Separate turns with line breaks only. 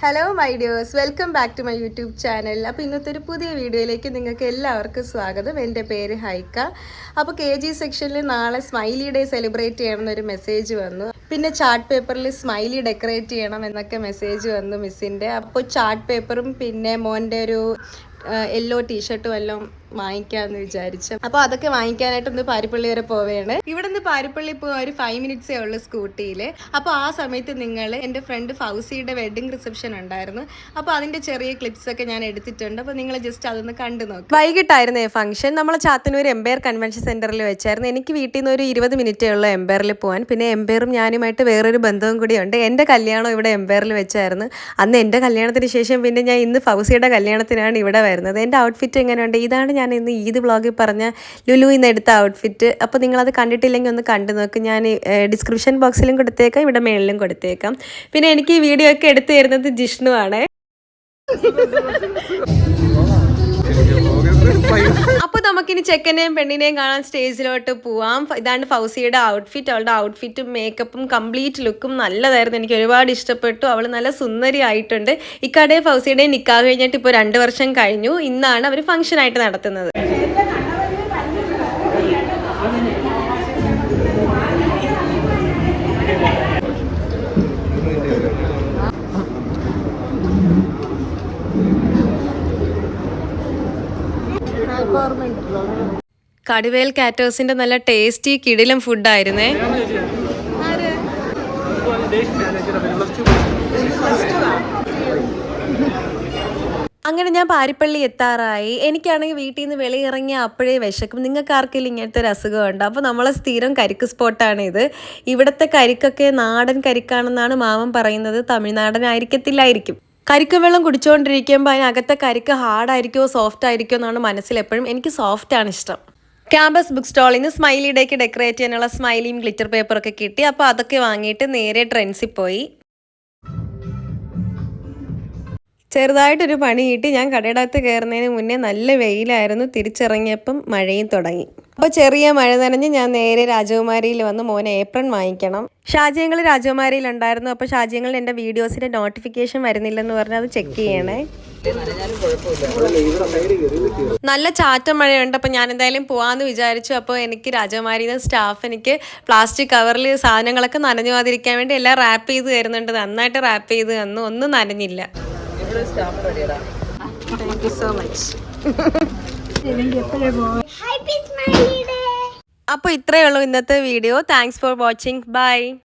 Hello my dears, welcome back to my YouTube channel. അപ്പോൾ ഇന്നത്തെ ഒരു പുതിയ വീഡിയോയിലേക്ക് നിങ്ങൾക്ക് എല്ലാവർക്കും സ്വാഗതം. എൻ്റെ പേര് ഹൈക്ക. അപ്പോൾ KG സെക്ഷനിൽ നാളെ സ്മൈലി ഡേ സെലിബ്രേറ്റ് ചെയ്യണമെന്നൊരു മെസ്സേജ് വന്നു. പിന്നെ ചാർട്ട് പേപ്പറിൽ സ്മൈലി ഡെക്കറേറ്റ് ചെയ്യണം എന്നൊക്കെ മെസ്സേജ് വന്നു മിസ്സിൻ്റെ. അപ്പോൾ ചാർട്ട് പേപ്പറും പിന്നെ മോൻ്റെ ഒരു യെല്ലോ ടീഷർട്ടും എല്ലാം വാങ്ങിക്കാമെന്ന് വിചാരിച്ചു. അപ്പോൾ അതൊക്കെ വാങ്ങിക്കാനായിട്ട് ഒന്ന് പാരിപ്പള്ളി വരെ പോവുകയാണ്. ഇവിടെ നിന്ന് പാരിപ്പള്ളി പോകാൻ ഒരു 5 മിനിറ്റ്സേ ഉള്ളൂ സ്കൂട്ടിയിൽ. അപ്പോൾ ആ സമയത്ത് നിങ്ങൾ എൻ്റെ ഫ്രണ്ട് ഫൗസിയുടെ വെഡിങ് റിസപ്ഷൻ ഉണ്ടായിരുന്നു. അപ്പോൾ അതിൻ്റെ ചെറിയ ക്ലിപ്സ് ഒക്കെ ഞാൻ എടുത്തിട്ടുണ്ട്. അപ്പോൾ നിങ്ങൾ ജസ്റ്റ് അതൊന്ന് കണ്ടു നോക്കും. വൈകിട്ടായിരുന്നു ഫംഗ്ഷൻ. നമ്മൾ ചാത്തന്നൂർ എംപയർ കൺവെൻഷൻ സെൻറ്ററിൽ വെച്ചായിരുന്നു. എനിക്ക് വീട്ടിൽ നിന്ന് ഒരു 20 മിനിറ്റേ ഉള്ളൂ എംപയറിൽ പോകാൻ. പിന്നെ എംപയറും ഞാനുമായിട്ട് വേറൊരു ബന്ധവും കൂടിയുണ്ട്. എൻ്റെ കല്യാണം ഇവിടെ എംപയറിൽ വെച്ചായിരുന്നു. അന്ന് എൻ്റെ കല്യാണത്തിന് ശേഷം പിന്നെ ഞാൻ ഇന്ന് ഫൗസിയുടെ കല്യാണത്തിനാണ് ഇവിടെ വരുന്നത്. എൻ്റെ ഔട്ട്ഫിറ്റ് എങ്ങനെയുണ്ട്? ഇതാണ് ഞാൻ ഇന്ന് ഈദ് വ്ളോഗിൽ പറഞ്ഞ ലുലുവിൽ നിന്ന് എടുത്ത ഔട്ട്ഫിറ്റ്. അപ്പോൾ നിങ്ങളത് കണ്ടിട്ടില്ലെങ്കിൽ ഒന്ന് കണ്ടു നോക്ക്. ഞാൻ ഡിസ്ക്രിപ്ഷൻ ബോക്സിലും കൊടുത്തേക്കാം, ഇവിടെ മേളിലും കൊടുത്തേക്കാം. പിന്നെ എനിക്ക് ഈ വീഡിയോ ഒക്കെ എടുത്തു തരുന്നത് ജിഷ്ണു ആണ്. അപ്പോൾ നമുക്കിനി ചെക്കനെയും പെണ്ണിനെയും കാണാൻ സ്റ്റേജിലോട്ട് പോവാം. ഇതാണ് ഫൗസിയുടെ ഔട്ട്ഫിറ്റ്. അവളുടെ ഔട്ട്ഫിറ്റും മേക്കപ്പും കംപ്ലീറ്റ് ലുക്കും നല്ലതായിരുന്നു. എനിക്ക് ഒരുപാട് ഇഷ്ടപ്പെട്ടു. അവൾ നല്ല സുന്ദരി ആയിട്ടുണ്ട്. ഇക്കാടെയും ഫൗസിയുടെയും നിക്കാഹ് കഴിഞ്ഞിട്ട് ഇപ്പോൾ 2 വർഷം കഴിഞ്ഞു. ഇന്നാണ് അവർ ഫംഗ്ഷനായിട്ട് നടത്തുന്നത്. കടുവേൽ കാറ്റേഴ്സിന്റെ നല്ല ടേസ്റ്റി കിടിലം ഫുഡായിരുന്നേ. അങ്ങനെ ഞാൻ പാരിപ്പള്ളി എത്താറായി. എനിക്കാണെങ്കിൽ വീട്ടിൽ നിന്ന് വെളിയിറങ്ങിയ അപ്പോഴേ വിശക്കും. നിങ്ങൾക്ക് ആർക്കെങ്കിലും ഇങ്ങനത്തെ ഒരു അസുഖമുണ്ട്? അപ്പോൾ നമ്മളെ സ്ഥിരം കരിക്ക് സ്പോട്ടാണ് ഇത്. ഇവിടുത്തെ കരിക്കൊക്കെ നാടൻ കരിക്കാണെന്നാണ് മാമൻ പറയുന്നത്. തമിഴ്നാടൻ ആയിരിക്കത്തില്ലായിരിക്കും. കരിക്ക് വെള്ളം കുടിച്ചുകൊണ്ടിരിക്കുമ്പോൾ അതിനകത്തെ കരിക്ക് ഹാർഡായിരിക്കുമോ സോഫ്റ്റ് ആയിരിക്കുമോ എന്നാണ് മനസ്സിലെപ്പോഴും. എനിക്ക് സോഫ്റ്റാണ് ഇഷ്ടം. ക്യാമ്പസ് ബുക്ക് സ്റ്റാളിൽ നിന്ന് സ്മൈലി ഡേക്ക് ഡെക്കറേറ്റ് ചെയ്യാനുള്ള സ്മൈലിയും ഗ്ലിറ്റർ പേപ്പറൊക്കെ കിട്ടി. അപ്പോൾ അതൊക്കെ വാങ്ങിയിട്ട് നേരെ ട്രെൻഡ്സിൽ പോയി. ചെറുതായിട്ടൊരു പണി കിട്ടി. ഞാൻ കടയുടെ അകത്ത് കയറുന്നതിന് മുന്നേ നല്ല വെയിലായിരുന്നു. തിരിച്ചിറങ്ങിയപ്പം മഴയും തുടങ്ങി. അപ്പോൾ ചെറിയ മഴ നനഞ്ഞ് ഞാൻ നേരെ രാജകുമാരിയിൽ വന്ന് മോനെ ഏപ്രൺ വാങ്ങിക്കണം. ഷാജിയങ്ങൾ രാജകുമാരിയിലുണ്ടായിരുന്നു. അപ്പോൾ ഷാജിയങ്ങളിൽ എൻ്റെ വീഡിയോസിൻ്റെ നോട്ടിഫിക്കേഷൻ വരുന്നില്ലെന്ന് പറഞ്ഞ് അത് ചെക്ക് ചെയ്യണേ. നല്ല ചാറ്റ മഴയുണ്ട്. അപ്പോൾ ഞാൻ എന്തായാലും പോകാമെന്ന് വിചാരിച്ചു. അപ്പോൾ എനിക്ക് രാജകുമാരിയിൽ സ്റ്റാഫ് എനിക്ക് പ്ലാസ്റ്റിക് കവറിൽ സാധനങ്ങളൊക്കെ നനഞ്ഞു പോകാതിരിക്കാൻ വേണ്ടി എല്ലാം റാപ്പ് ചെയ്ത് തരുന്നുണ്ട്. നന്നായിട്ട് റാപ്പ് ചെയ്ത് തന്നു. ഒന്നും നനഞ്ഞില്ല. Thank you so much. അപ്പോൾ ഇത്രയേ ഉള്ളൂ ഇന്നത്തെ video. Thanks for watching. By.